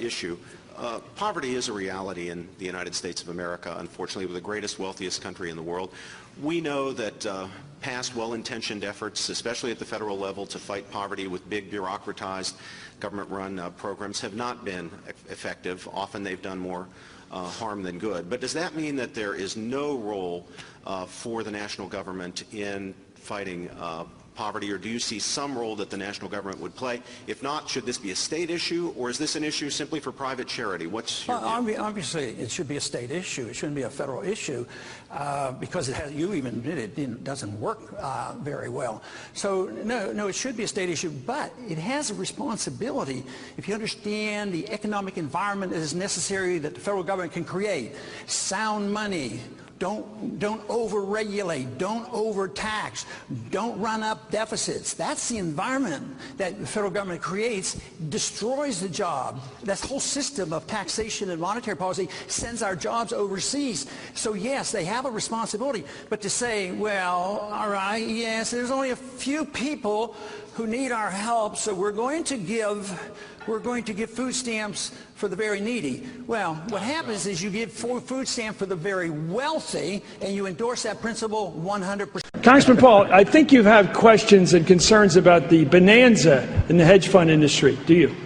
issue. Poverty is a reality in the United States of America, unfortunately. We're the greatest, wealthiest country in the world. We know that past well-intentioned efforts, especially at the federal level, to fight poverty with big bureaucratized government-run programs have not been effective. Often they've done more harm than good. But does that mean that there is no role for the national government in fighting poverty, or do you see some role that the national government would play? If not, should this be a state issue, or is this an issue simply for private charity? What's your view? Obviously, it should be a state issue. It shouldn't be a federal issue because you even admitted it doesn't work very well. So, no, it should be a state issue, but it has a responsibility. If you understand the economic environment that is necessary that the federal government can create, sound money, don't over-regulate, don't overtax, don't run up deficits. That's the environment that the federal government creates, destroys the job. That whole system of taxation and monetary policy sends our jobs overseas. So yes, they have a responsibility, but to say, well, all right, yes, there's only a few people who need our help, so we're going to give food stamps for the very needy. Well, what happens is you give food stamp for the very wealthy, and you endorse that principle 100%. Congressman Paul, I think you have questions and concerns about the bonanza in the hedge fund industry. Do you?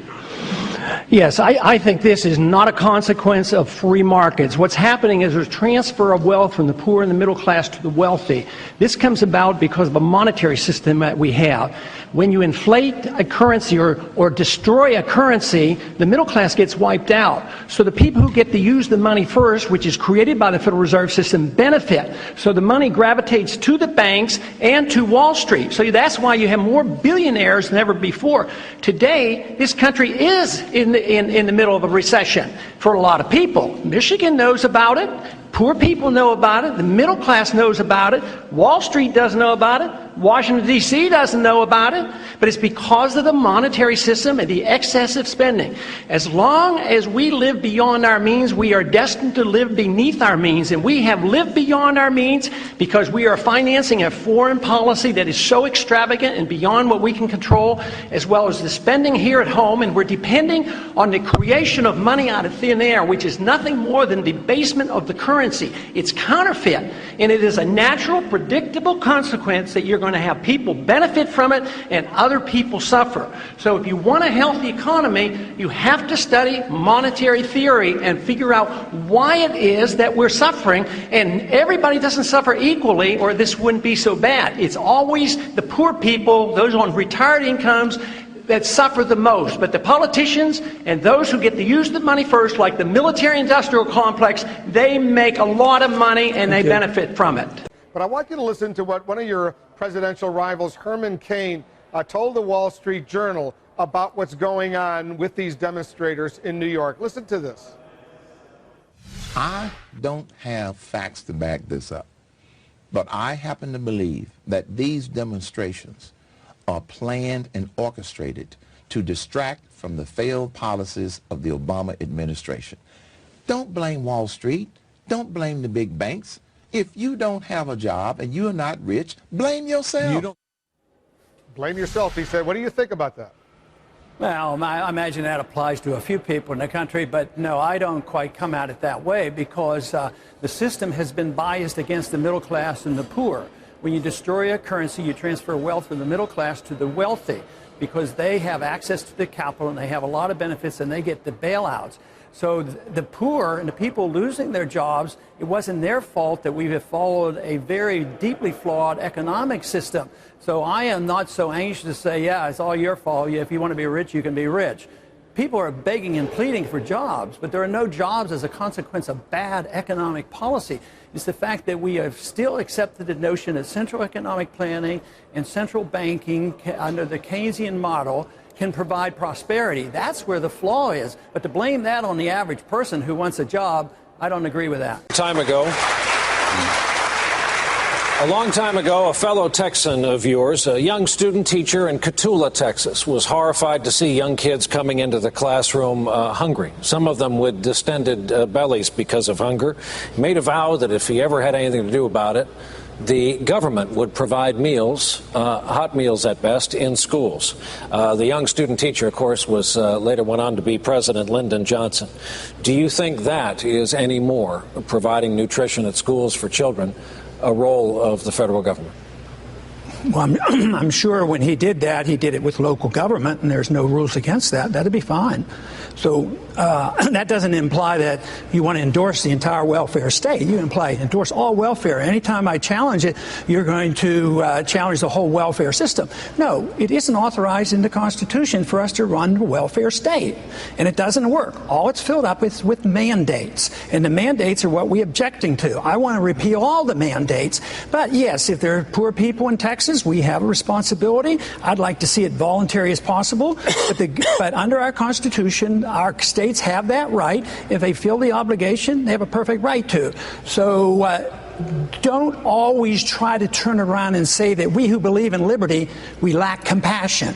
Yes, I think this is not a consequence of free markets. What's happening is there's transfer of wealth from the poor and the middle class to the wealthy. This comes about because of a monetary system that we have. When you inflate a currency or destroy a currency, the middle class gets wiped out. So the people who get to use the money first, which is created by the Federal Reserve System, benefit. So the money gravitates to the banks and to Wall Street. So that's why you have more billionaires than ever before. Today, this country is in the middle of a recession for a lot of people. Michigan knows about it. Poor people know about it. The middle class knows about it. Wall Street doesn't know about it. Washington, D.C. doesn't know about it. But it's because of the monetary system and the excessive spending. As long as we live beyond our means, we are destined to live beneath our means. And we have lived beyond our means because we are financing a foreign policy that is so extravagant and beyond what we can control, as well as the spending here at home. And we're depending on the creation of money out of thin air, which is nothing more than debasement of the currency. It's counterfeit. And it is a natural, predictable consequence that you're going to have people benefit from it and other people suffer. So if you want a healthy economy, you have to study monetary theory and figure out why it is that we're suffering. And everybody doesn't suffer equally, or this wouldn't be so bad. It's always the poor people, those on retired incomes, that suffer the most. But the politicians and those who get to use the money first, like the military-industrial complex, they make a lot of money and they benefit from it. But I want you to listen to what one of your presidential rivals, Herman Cain, told the Wall Street Journal about what's going on with these demonstrators in New York. Listen to this. I don't have facts to back this up, but I happen to believe that these demonstrations are planned and orchestrated to distract from the failed policies of the Obama administration. Don't blame Wall Street. Don't blame the big banks. If you don't have a job and you're not rich, blame yourself. You don't blame yourself, he said. What do you think about that? Well, I imagine that applies to a few people in the country, but no, I don't quite come at it that way because the system has been biased against the middle class and the poor. When you destroy a currency, you transfer wealth from the middle class to the wealthy because they have access to the capital and they have a lot of benefits and they get the bailouts. So the poor and the people losing their jobs, it wasn't their fault that we have followed a very deeply flawed economic system. So I am not so anxious to say, yeah, it's all your fault. If you want to be rich, you can be rich. People are begging and pleading for jobs, but there are no jobs as a consequence of bad economic policy. It's the fact that we have still accepted the notion that central economic planning and central banking under the Keynesian model can provide prosperity. That's where the flaw is. But to blame that on the average person who wants a job, I don't agree with that. A long time ago, a fellow Texan of yours, a young student teacher in Cotulla, Texas, was horrified to see young kids coming into the classroom hungry, some of them with distended bellies because of hunger. He made a vow that if he ever had anything to do about it, the government would provide meals, hot meals at best, in schools. The young student teacher, of course, was later went on to be President Lyndon Johnson. Do you think that is any more, providing nutrition at schools for children, a role of the federal government? Well, I'm sure when he did that, he did it with local government, and there's no rules against that. That'd be fine. So that doesn't imply that you want to endorse the entire welfare state. You endorse all welfare. Anytime I challenge it, you're going to challenge the whole welfare system. No, it isn't authorized in the Constitution for us to run a welfare state, and it doesn't work. All it's filled up with mandates, and the mandates are what we're objecting to. I want to repeal all the mandates, but yes, if there are poor people in Texas, we have a responsibility. I'd like to see it voluntary as possible, but under our Constitution, our states have that right. If they feel the obligation, they have a perfect right to. So don't always try to turn around and say that we who believe in liberty, we lack compassion.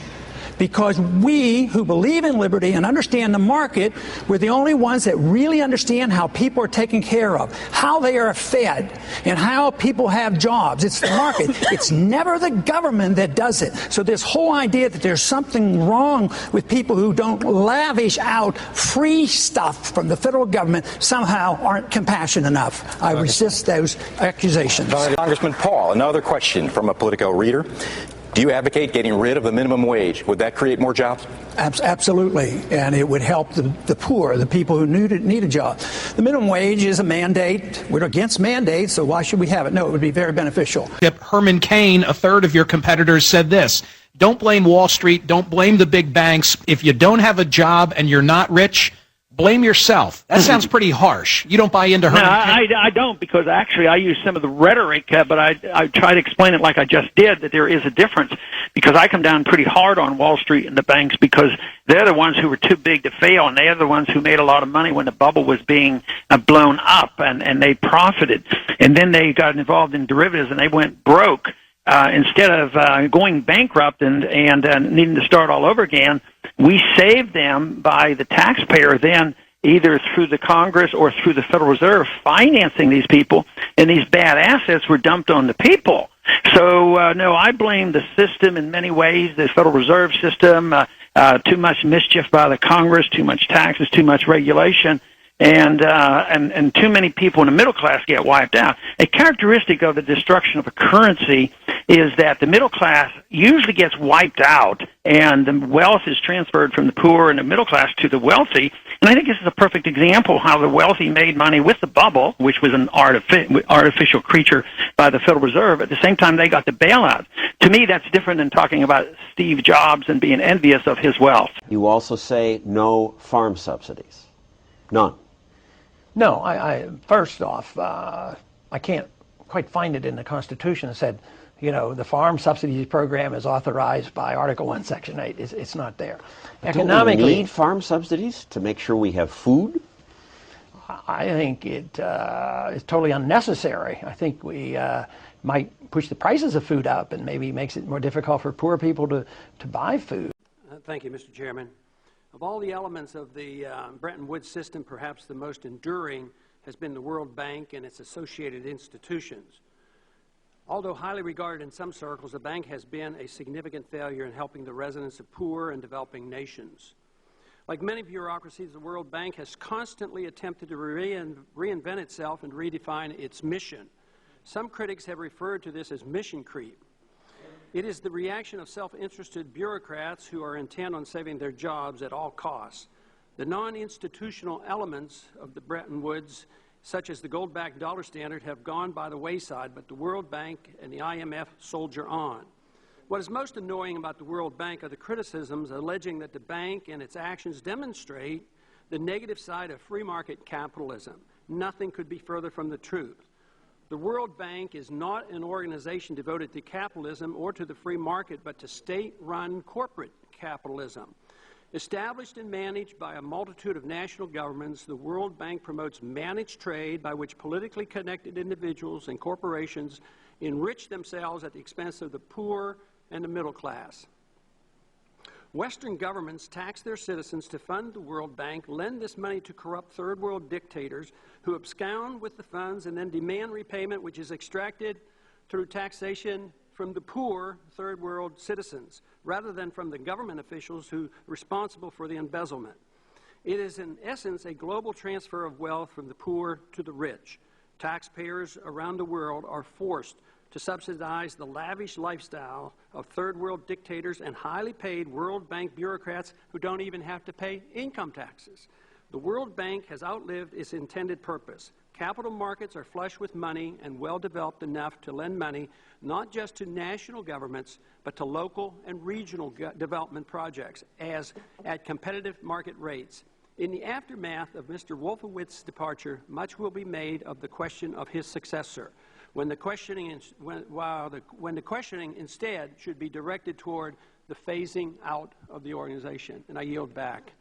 Because we who believe in liberty and understand the market, we're the only ones that really understand how people are taken care of, how they are fed, and how people have jobs. It's the market. It's never the government that does it. So this whole idea that there's something wrong with people who don't lavish out free stuff from the federal government somehow aren't compassionate enough. I resist those accusations. Congressman Paul, another question from a Politico reader. Do you advocate getting rid of the minimum wage? Would that create more jobs? Absolutely, and it would help the poor, the people who need a job. The minimum wage is a mandate. We're against mandates, so why should we have it? No, it would be very beneficial. Herman Cain, a third of your competitors, said this: don't blame Wall Street, don't blame the big banks. If you don't have a job and you're not rich, blame yourself. That sounds pretty harsh. You don't buy into Herman Cain? I don't, because actually I use some of the rhetoric, but I try to explain it like I just did, that there is a difference, because I come down pretty hard on Wall Street and the banks, because they're the ones who were too big to fail, and they're the ones who made a lot of money when the bubble was being blown up, and they profited. And then they got involved in derivatives, and they went broke. Instead of going bankrupt and needing to start all over again, we saved them by the taxpayer then, either through the Congress or through the Federal Reserve, financing these people, and these bad assets were dumped on the people. So, no, I blame the system in many ways, the Federal Reserve system, too much mischief by the Congress, too much taxes, too much regulation, and too many people in the middle class get wiped out. A characteristic of the destruction of a currency is that the middle class usually gets wiped out, and the wealth is transferred from the poor and the middle class to the wealthy. And I think this is a perfect example how the wealthy made money with the bubble, which was an artificial creature by the Federal Reserve. At the same time, they got the bailout. To me, that's different than talking about Steve Jobs and being envious of his wealth. You also say no farm subsidies. None. No, first off, I can't quite find it in the Constitution that said, you know, the farm subsidies program is authorized by Article 1, Section 8. It's not there. Economically, don't we need farm subsidies to make sure we have food? I think it is totally unnecessary. I think we might push the prices of food up and maybe makes it more difficult for poor people to buy food. Thank you, Mr. Chairman. Of all the elements of the Bretton Woods system, perhaps the most enduring has been the World Bank and its associated institutions. Although highly regarded in some circles, the bank has been a significant failure in helping the residents of poor and developing nations. Like many bureaucracies, the World Bank has constantly attempted to reinvent itself and redefine its mission. Some critics have referred to this as mission creep. It is the reaction of self-interested bureaucrats who are intent on saving their jobs at all costs. The non-institutional elements of the Bretton Woods, such as the gold-backed dollar standard, have gone by the wayside, but the World Bank and the IMF soldier on. What is most annoying about the World Bank are the criticisms alleging that the bank and its actions demonstrate the negative side of free market capitalism. Nothing could be further from the truth. The World Bank is not an organization devoted to capitalism or to the free market, but to state-run corporate capitalism. Established and managed by a multitude of national governments, the World Bank promotes managed trade by which politically connected individuals and corporations enrich themselves at the expense of the poor and the middle class. Western governments tax their citizens to fund the World Bank, lend this money to corrupt third world dictators who abscond with the funds and then demand repayment, which is extracted through taxation from the poor third world citizens, rather than from the government officials who are responsible for the embezzlement. It is in essence a global transfer of wealth from the poor to the rich. Taxpayers around the world are forced to subsidize the lavish lifestyle of third world dictators and highly paid World Bank bureaucrats who don't even have to pay income taxes. The World Bank has outlived its intended purpose. Capital markets are flush with money and well developed enough to lend money not just to national governments but to local and regional development projects at competitive market rates. In the aftermath of Mr. Wolfowitz's departure, much will be made of the question of his successor, when the questioning instead should be directed toward the phasing out of the organization. And I yield back.